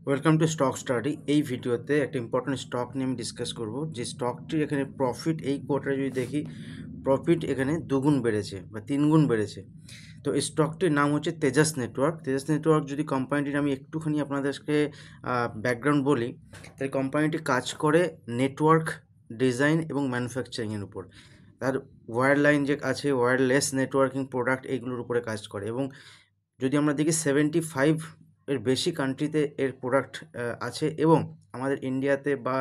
Welcome to stock study. এই ভিডিওতে একটা ইম্পর্টেন্ট স্টক নিয়ে আমি ডিসকাস করব। যে স্টকটির এখানে প্রফিট এই কোয়ার্টারে যদি দেখি, প্রফিট এখানে দুগুণ বেড়েছে বা তিনগুণ বেড়েছে। তো এই স্টকটির নাম হচ্ছে তেজাস নেটওয়ার্ক। তেজাস নেটওয়ার্ক যদি কোম্পানিটির আমি একটুখানি আপনাদেরকে ব্যাকগ্রাউন্ড বলি, তাই কোম্পানিটি কাজ করে নেটওয়ার্ক ডিজাইন এবং ম্যানুফ্যাকচারিংয়ের উপর। তার ওয়্যার লাইন যে আছে, ওয়্যারলেস নেটওয়ার্কিং প্রোডাক্ট, এইগুলোর উপরে কাজ করে। এবং যদি আমরা দেখি 75 এর বেশি কান্ট্রিতে এর প্রোডাক্ট আছে। এবং আমাদের ইন্ডিয়াতে বা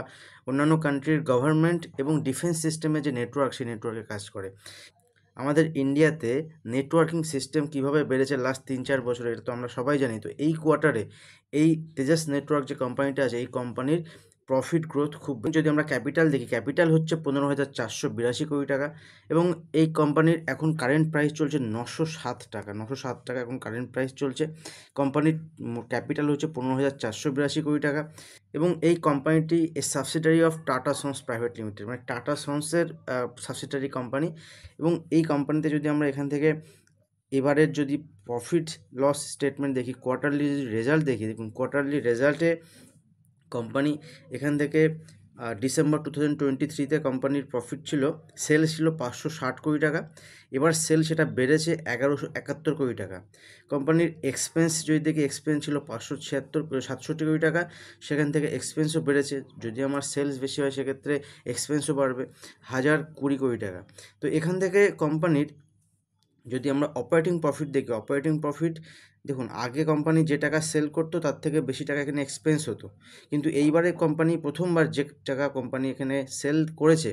অন্যান্য কান্ট্রির গভর্নমেন্ট এবং ডিফেন্স সিস্টেমে যে নেটওয়ার্ক, সেই নেটওয়ার্কে কাজ করে। আমাদের ইন্ডিয়াতে নেটওয়ার্কিং সিস্টেম কিভাবে বেড়েছে লাস্ট 3-4 বছরে, এটা তো আমরা সবাই জানি। তো এই কোয়ার্টারে এই তেজাস নেটওয়ার্ক যে কোম্পানিটা আছে, এই কোম্পানির প্রফিট গ্রোথ খুব। যদি আমরা ক্যাপিটাল দেখি, ক্যাপিটাল হচ্ছে 15,482 কোটি টাকা। এবং এই কোম্পানির এখন কারেন্ট প্রাইস চলছে 907 টাকা। 907 টাকা এখন কারেন্ট প্রাইস চলছে। কোম্পানির ক্যাপিটাল হচ্ছে 15,482 কোটি টাকা। এবং এই কোম্পানিটি a subsidiary of Tata Sons private limited, মানে টাটা সন্সের সাবসিডারি কোম্পানি। এবং এই কোম্পানিতে যদি আমরা এখান থেকে এবারের যদি প্রফিট লস স্টেটমেন্ট দেখি, কোয়ার্টারলি রেজাল্ট দেখি, দেখুন কোয়ার্টারলি রেজাল্টে কোম্পানি এখান থেকে ডিসেম্বর 2023-তে কোম্পানির প্রফিট ছিল, সেল ছিল 560 কোটি টাকা। এবার সেল সেটা বেড়েছে 1171 কোটি টাকা। কোম্পানির এক্সপেন্স যদি দেখি, এক্সপেন্স ছিল 567 কোটি টাকা, সেখান থেকে এক্সপেন্সও বেড়েছে। যদি আমার সেলস বেশি হয়, সেক্ষেত্রে এক্সপেন্সও বাড়বে, 1020 কোটি টাকা। তো এখান থেকে কোম্পানির যদি আমরা অপারেটিং প্রফিট দেখি, অপারেটিং প্রফিট দেখুন, আগে কোম্পানি যে টাকা সেল করতো তার থেকে বেশি টাকা এখানে এক্সপেন্স হতো। কিন্তু এইবারে কোম্পানি প্রথমবার যে টাকা কোম্পানি এখানে সেল করেছে,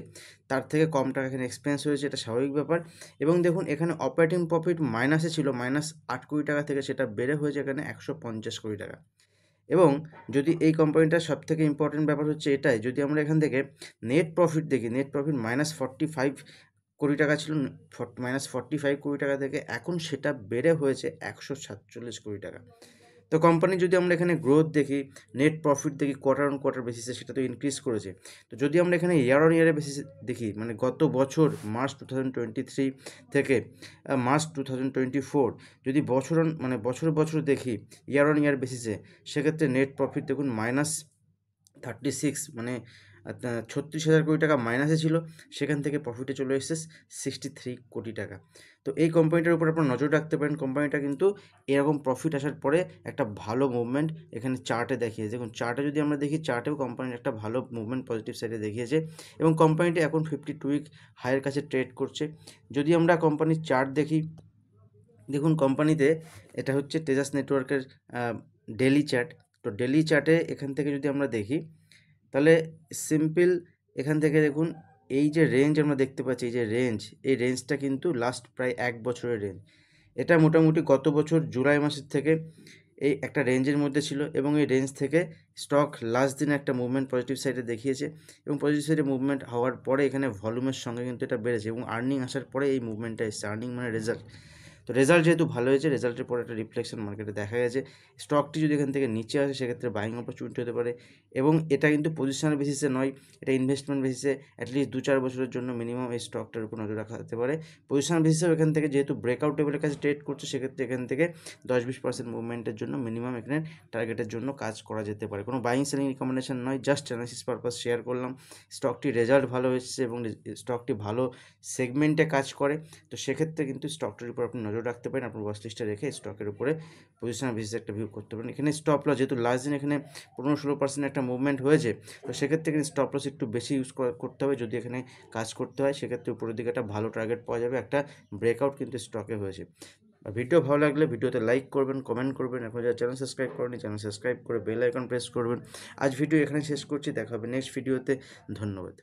তার থেকে কম টাকা এখানে এক্সপেন্স হয়েছে, এটা স্বাভাবিক ব্যাপার। এবং দেখুন, এখানে অপারেটিং প্রফিট মাইনাসে ছিল, -8 কোটি টাকা থেকে সেটা বেড়ে হয়েছে এখানে 150 কোটি টাকা। এবং যদি এই কোম্পানিটার সবথেকে ইম্পর্টেন্ট ব্যাপার হচ্ছে এটাই, যদি আমরা এখান থেকে নেট প্রফিট দেখি, নেট প্রফিট -45 কোটি টাকা ছিল, -45 কোটি টাকা থেকে এখন সেটা বেড়ে হয়েছে 147 কোটি টাকা। তো কোম্পানি যদি আমরা এখানে গ্রোথ দেখি, নেট প্রফিট দেখি, কোয়ার্টার অন কোয়ার্টার বেসিসে সেটা তো ইনক্রিজ করেছে। তো যদি আমরা এখানে ইয়ার অন ইয়ারের বেসিসে দেখি, মানে গত বছর মার্চ 2023 থেকে মার্চ 2024, যদি বছর দেখি ইয়ার অন ইয়ার বেসিসে, সেক্ষেত্রে নেট প্রফিট দেখুন -36, মানে 36,000 কোটি টাকা মাইনাসে ছিল, সেখান থেকে প্রফিটে চলে এসেছে 63 কোটি টাকা। তো এই কোম্পানিটার উপর আপনার নজর রাখতে পারেন। কোম্পানিটা কিন্তু এরকম প্রফিট আসার পরে একটা ভালো মুভমেন্ট এখানে চার্টে দেখিয়েছে। দেখুন চার্টে যদি আমরা দেখি, চার্টেও কোম্পানির একটা ভালো মুভমেন্ট পজিটিভ সাইডে দেখিয়েছে। এবং কোম্পানিটা এখন 52 উইক হাইয়ের কাছে ট্রেড করছে। যদি আমরা কোম্পানির চার্ট দেখি, দেখুন কোম্পানিতে এটা হচ্ছে তেজাস নেটওয়ার্কের ডেলি চার্ট। তো ডেলি চার্টে এখান থেকে যদি আমরা দেখি, তাহলে সিম্পল এখান থেকে দেখুন, এই যে রেঞ্জ আমরা দেখতে পাচ্ছি, এই যে রেঞ্জ, এই রেঞ্জটা কিন্তু লাস্ট প্রায় 1 বছরের রেঞ্জ। এটা মোটামুটি গত বছর জুলাই মাসের থেকে এই একটা রেঞ্জের মধ্যে ছিল। এবং এই রেঞ্জ থেকে স্টক লাস্ট দিনে একটা মুভমেন্ট পজিটিভ সাইডে দেখিয়েছে। এবং পজিটিভ সাইডে মুভমেন্ট হওয়ার পরে এখানে ভলিউমের সঙ্গে কিন্তু এটা বেড়েছে। এবং আর্নিং আসার পরে এই মুভমেন্টটা এসছে, আর্নিং মানে রেজাল্ট। তো রেজাল্ট যেহেতু ভালো হয়েছে, রেজাল্টের পরে একটা রিফ্লেকশন মার্কেটে দেখা গেছে। স্টকটি যদি এখান থেকে নিচে আসে, সেক্ষেত্রে বাইং অপরচুনিটি হতে পারে। এবং এটা কিন্তু পজিশনাল বেসিসে নয়, এটা ইনভেস্টমেন্ট বেসিসে অ্যাটলিস্ট 2-4 বছরের জন্য মিনিমাম এই স্টকটার উপর নজর রাখা যেতে পারে। পজিশনাল বেসিসেও এখান থেকে যেহেতু ব্রেকআউট লেভেলের কাছে ট্রেড করছে, সেক্ষেত্রে এখান থেকে 10-20% মুভমেন্টের জন্য মিনিমাম এখানে টার্গেটের জন্য কাজ করা যেতে পারে। কোনো বাইং সেলিং রিকমেন্ডেশন নয়, জাস্ট অ্যানালিসিস পারপাস শেয়ার করলাম। স্টকটি রেজাল্ট ভালো এসেছে এবং স্টকটি ভালো সেগমেন্টে কাজ করে। তো সেক্ষেত্রে কিন্তু স্টকটির উপর আপনি নজর রাখতে পারেন। আপনার ওয়াচ লিস্টে রেখে স্টকের উপরে পজিশনাল বেসিসে একটা ভিউ করতে পারেন। এখানে স্টপ লস, যেহেতু লাস্ট দিন এখানে 15-16% একটা মুভমেন্ট হয়েছে, তো সেক্ষেত্রে এখানে স্টপ লস একটু বেশি ইউজ করতে হবে। যদি এখানে কাজ করতে হয়, সেক্ষেত্রে উপরের দিকে একটা ভালো টার্গেট পাওয়া যাবে। একটা ব্রেকআউট কিন্তু স্টকে হয়েছে। ভিডিও ভালো লাগলে ভিডিওতে লাইক করবেন, কমেন্ট করবেন। এখন যারা চ্যানেল সাবস্ক্রাইব করেনি, চ্যানেল সাবস্ক্রাইব করে বেল আইকন প্রেস করবেন। আজ ভিডিও এখানে শেষ করছি, দেখা হবে নেক্সট ভিডিওতে। ধন্যবাদ।